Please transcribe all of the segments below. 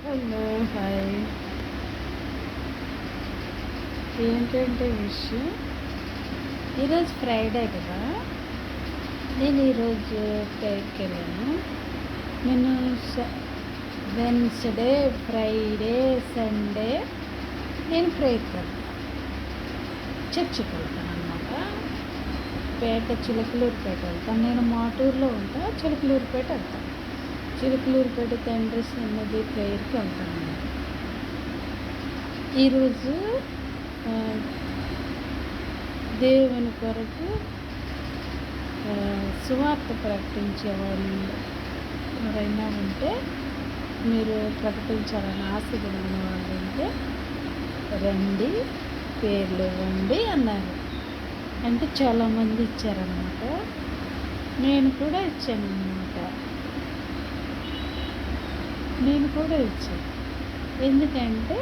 Hello, hi. ఏంటంటే విషయం, ఈరోజు ఫ్రైడే కదా. నేను ఈరోజు ప్రేయర్కి వెళ్ళాను. నేను వెన్స్డే, ఫ్రైడే, సండే నేను ప్రేయర్కి వెళ్తాను. చర్చికి వెళ్తాను అనమాట. చిలకలూరుపేట వెళ్తాను. నేను మాటూరులో ఉంటా, చిలకలూరుపేట వెళ్తాను. చిలకలూరుపేట తండ్రి సన్నది ప్రేయర్కి వెళ్తాను. ఈరోజు దేవుని కొరకు సువార్త ప్రకటించే వాళ్ళు ఎవరైనా ఉంటే, మీరు ప్రకటించాలని ఆశపడిన వాళ్ళు ఉంటే రండి, పేర్లు ఇవ్వండి అన్నారు. అంటే చాలామంది ఇచ్చారనమాట. నేను కూడా ఇచ్చాను. ఎందుకంటే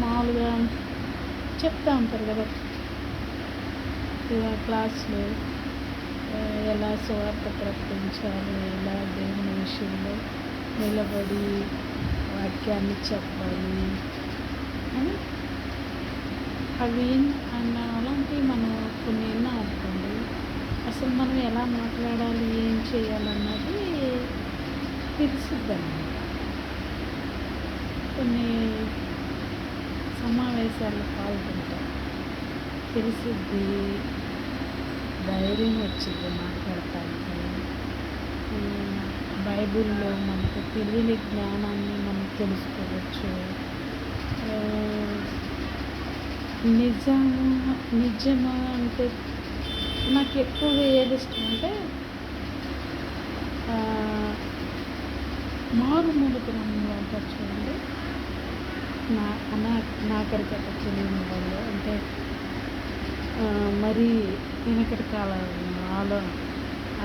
మామూలుగా చెప్తా ఉంటారు కదా క్లాస్లో, ఎలా సువార్త ప్రకటించాలి, ఎలా దేవుని విషయంలో నిలబడి వాక్యాన్ని చెప్పాలి అని, అవి అలాంటివి మనం కొన్ని విన్నాం అనుకోండి, అసలు మనం ఎలా మాట్లాడాలి, ఏం చేయాలన్నది తెలుసుద్దన్నమాట. కొన్ని సమావేశాల్లో పాల్గొంటాం, తెలిసిద్ది, ధైర్యం వచ్చింది మాట్లాడటానికి. బైబిల్లో మనకు తెలియని జ్ఞానాన్ని మనం తెలుసుకోవచ్చు. నిజమా అంటే నాకు ఎక్కువగా ఏది ఇష్టం అంటే, మారుమూల గ్రామంలో అంటారు చూడండి, నాగరికత తెలియని వాళ్ళు, అంటే మరీ వెనకటి కాలంలో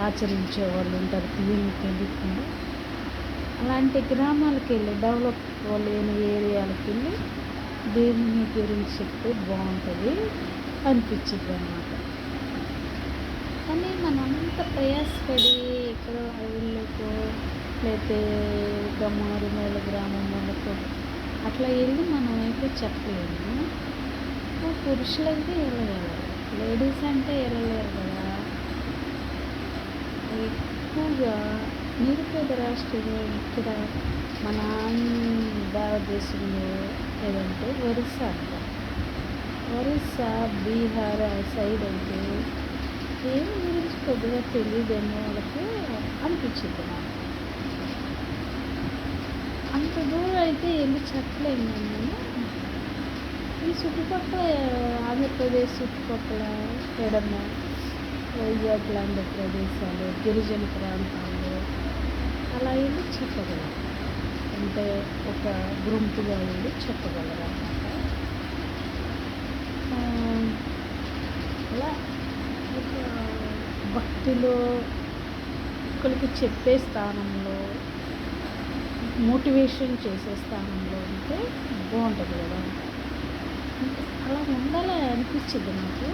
ఆచరించే వాళ్ళు ఉంటారు, తెలియకుండా. అలాంటి గ్రామాలకు వెళ్ళి, డెవలప్ లేని ఏరియాలకు వెళ్ళి దేవుని గురించి చెప్తే బాగుంటుంది అనిపించింది అన్నమాట. కానీ మనం అంత ప్రయాసపడి ఇక్కడ అడవుల్లోకో లేకపోతే ఇంకా మారుమూల గ్రామం వాళ్ళకు అట్లా వెళ్ళి మనం అయితే చెప్పలేము. పురుషులైతే వెళ్ళగలరు, లేడీస్ అంటే వెళ్ళలేరు కదా. ఎక్కువగా నిరుపేద రాష్ట్రంలో ఇక్కడ మన భారతదేశంలో ఏదంటే ఒరిస్సా, బీహార్ సైడ్ అయితే ఏమి గురించి కొద్దిగా తెలియదేమో వాళ్ళకి అనిపించింది నాకు. అంత దూరం అయితే వెళ్ళి చెప్పలేము. నేను ఈ చుట్టుపక్కల ఆంధ్రప్రదేశ్ చుట్టుపక్కల ఎడమ వైజాగ్ లాంటి ప్రదేశాలు, గిరిజన ప్రాంతాల్లో అలా వెళ్ళి చెప్పగలరు. అంటే ఒక గుంపుగా వెళ్ళి చెప్పగలరు అన్నమాట. అలా ఒక భక్తిలో ఒకరికి చెప్పే స్థానంలో, మోటివేషన్ చేసే స్థానంలో ఉంటే బాగుంటుంది కదా. అలా ఉండాలి అనిపించింది నాకు,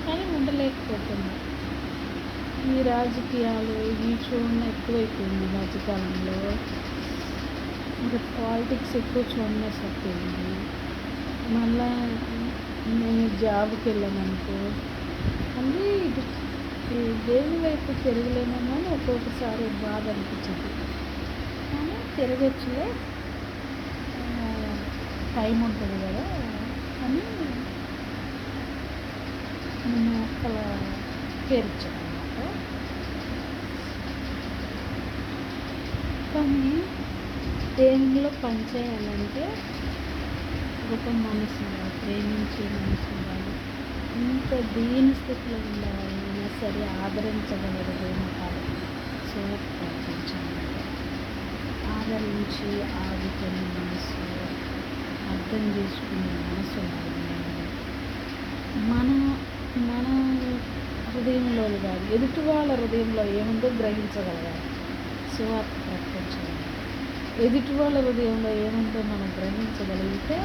కానీ ఉండలేకపోతున్నా. ఈ రాజకీయాలు ఈ చూడడం ఎక్కువైపోయింది ఈ మధ్యకాలంలో. ఇంకా పాలిటిక్స్ ఎక్కువ చూడడం సరిపోయింది. మళ్ళా నేను జాబ్కి వెళ్ళామనుకో, అన్నీ ఈ దేవుని వైపు తిరగలేమో అని ఒక్కొక్కసారి బాధ అనిపించింది. కానీ తిరగచ్చులే, టైం ఉంటుంది కదా అని నేను అలా పేర్చాను అన్నమాట. కానీ దేవునిలో పనిచేయాలంటే ఒక మనసు ఉండాలి, ప్రేమించే మనసు ఉండాలి, ఇంత దీని స్థితిలో ఉండాలన్నా సరే ఆదరించగలరు దేవుని కాదు. సో ప్రకటించాలి, ఆదరించి ఆదుకునే మనసు, అర్థం చేసుకునే మనసు ఉండాలి. మన మన హృదయంలో కాదు, ఎదుటి వాళ్ళ హృదయంలో ఏముందో గ్రహించగలగాలి. సువార్త ప్రకటించాలి. ఎదుటి వాళ్ళ హృదయంలో ఏముందో మనం గ్రహించగలిగితే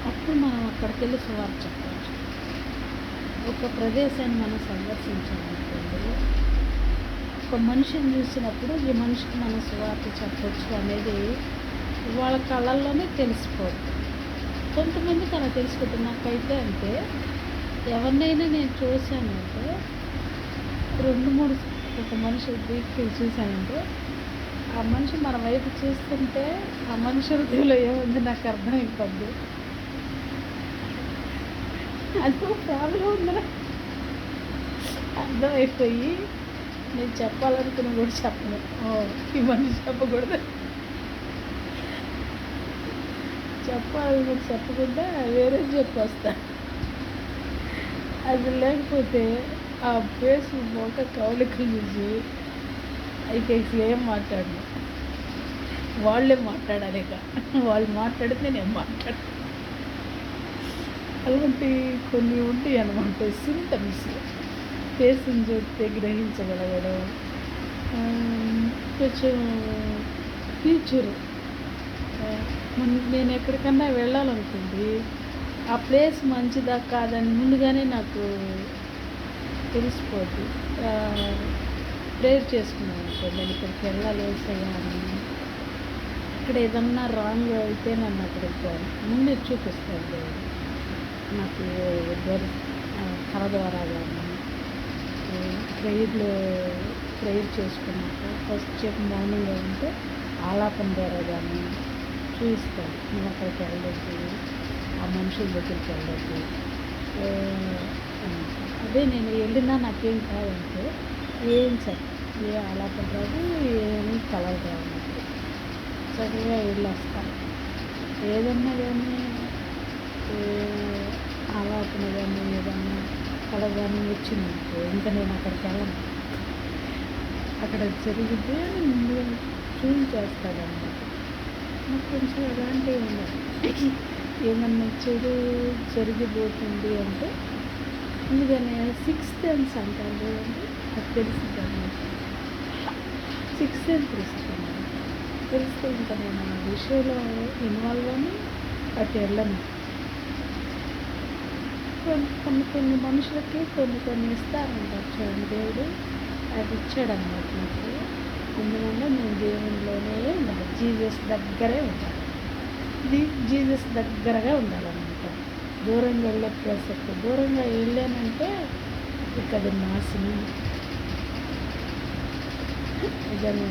అప్పుడు మనం అక్కడికి వెళ్ళి సువార్త చెప్పవచ్చు. ఒక ప్రదేశాన్ని మనం సందర్శించాలనుకోండి, ఒక మనిషిని చూసినప్పుడు ఈ మనిషికి మన సువార్త చెప్పొచ్చు అనేది వాళ్ళ కళ్ళల్లోనే తెలిసిపోద్ది. కొంతమందికి అలా తెలిసిపోతుంది. నాకైతే అంతే. ఎవరినైనా నేను చూశానంటే 2, 3 ఒక మనిషి దీక్షలు చూశానంటే, ఆ మనిషి మన వైపు చూస్తుంటే, ఆ మనిషి హృదయంలో ఏముంది నాకు అర్థమైపోద్ది. అదో ప్రాబ్లం ఉందని అర్థమైపోయి, నేను చెప్పాలనుకున్న కూడా చెప్పను. ఈ మనిషి చెప్పకూడదు. చెప్పాలనుకుని చెప్పకుండా వేరేది చెప్పొస్తా. అది లేకపోతే ఆ ఫేస్ మొఖ కవళికలు చూసి ఇక అసలు ఏం మాట్లాడను. వాళ్ళే మాట్లాడాలి ఇక. వాళ్ళు మాట్లాడితే నేను మాట్లాడను. అలాంటి కొన్ని ఉంటాయి అన్నమాట సింటమ్స్. ఫేస్‌ని చూస్తే గ్రహించగలగడం. కొంచెం ఫ్యూచర్ నేను ఎక్కడికన్నా వెళ్ళాలనుకోండి, ఆ ప్లేస్ మంచిదా కాదని ముందుగానే నాకు తెలిసిపోద్ది. ప్రేయర్ చేసుకున్నాను అనుకోండి, నేను ఇక్కడికి వెళ్ళాలి యేసయ్యా అని. ఇక్కడ ఏదన్నా రాంగ్ అయితే నన్ను అక్కడికి ముందే చూపిస్తాడు దేవుడు. నాకు కళ ద్వారా కానీ ప్రేయర్ చేసుకున్నాక ఫస్ట్ చెప్పి మౌనంగా ఉంటే ఆలాపన ద్వారా కానీ చూపిస్తాడు. నువ్వు అక్కడికి వెళ్ళొద్దు, ఆ మనుషుల దగ్గరికి వెళ్ళొద్దు. అదే నేను వెళ్ళినా నాకేం కాదంటే ఏం ఏ ఆలాపన రాదు, ఏమీ కలలు రావు నాకు. చక్కగా వెళ్ళొస్తాను. ఏదన్నా కానీ ఆలాపన కానీ ఏదన్నా కళ కానీ వచ్చిందనుకో ఇంకా నేను అక్కడికి వెళ్ళను. అక్కడ జరిగితే ముందుగా చూపించేస్తాడన్నమాట. నాకు కొంచెం అలాంటివి ఉండదు. ఏమన్నా చెడు జరిగిపోతుంది అంటే ముందుగానే 6th సెన్స్ అంటారు చూడండి, అది తెలిసింది అన్నమాట. 6th సెన్స్ తెలుస్తుంది. తెలిస్తే ఇంకా నేను ఆ విషయంలో ఇన్వాల్వ్ అని అటు వెళ్ళను. కొన్ని మనుషులకి కొన్ని ఇస్తారంటారు చూడండి దేవుడు. అది ఇచ్చాడన్నమాట నాకు. అందువల్ల నేను దేవునిలోనే ఉండాలి, జీసస్ దగ్గరే ఉండాలి. జీసస్ దగ్గరగా ఉండాలన్నమాట. దూరంగా వెళ్ళే ప్రసక్తి. దూరంగా వెళ్ళానంటే ఇక అది నాశనం. నిజంగా